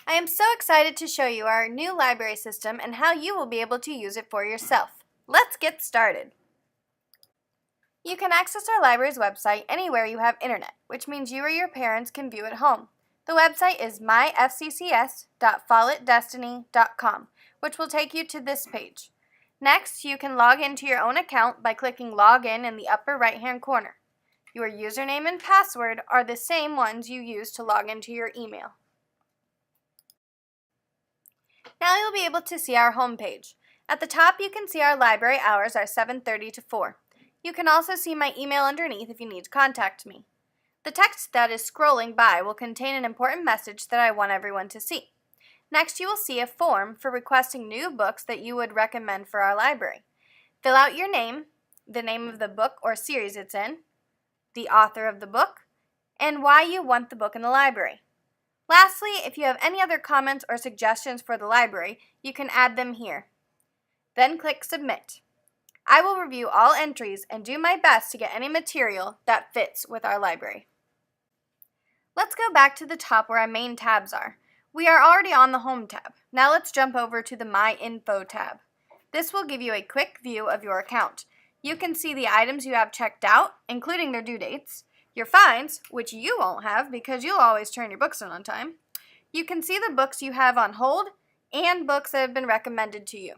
I am so excited to show you our new library system and how you will be able to use it for yourself. Let's get started. You can access our library's website anywhere you have internet, which means you or your parents can view at home. The website is myfccs.follettdestiny.com, which will take you to this page. Next, you can log into your own account by clicking Login in the upper right-hand corner. Your username and password are the same ones you use to log into your email. Now you'll be able to see our home page. At the top, you can see our library hours are 7:30 to 4. You can also see my email underneath if you need to contact me. The text that is scrolling by will contain an important message that I want everyone to see. Next, you will see a form for requesting new books that you would recommend for our library. Fill out your name, the name of the book or series it's in, the author of the book, and why you want the book in the library. Lastly, if you have any other comments or suggestions for the library, you can add them here. Then click Submit. I will review all entries and do my best to get any material that fits with our library. Let's go back to the top where our main tabs are. We are already on the Home tab. Now let's jump over to the My Info tab. This will give you a quick view of your account. You can see the items you have checked out, including their due dates, your fines, which you won't have because you'll always turn your books in on time. You can see the books you have on hold and books that have been recommended to you.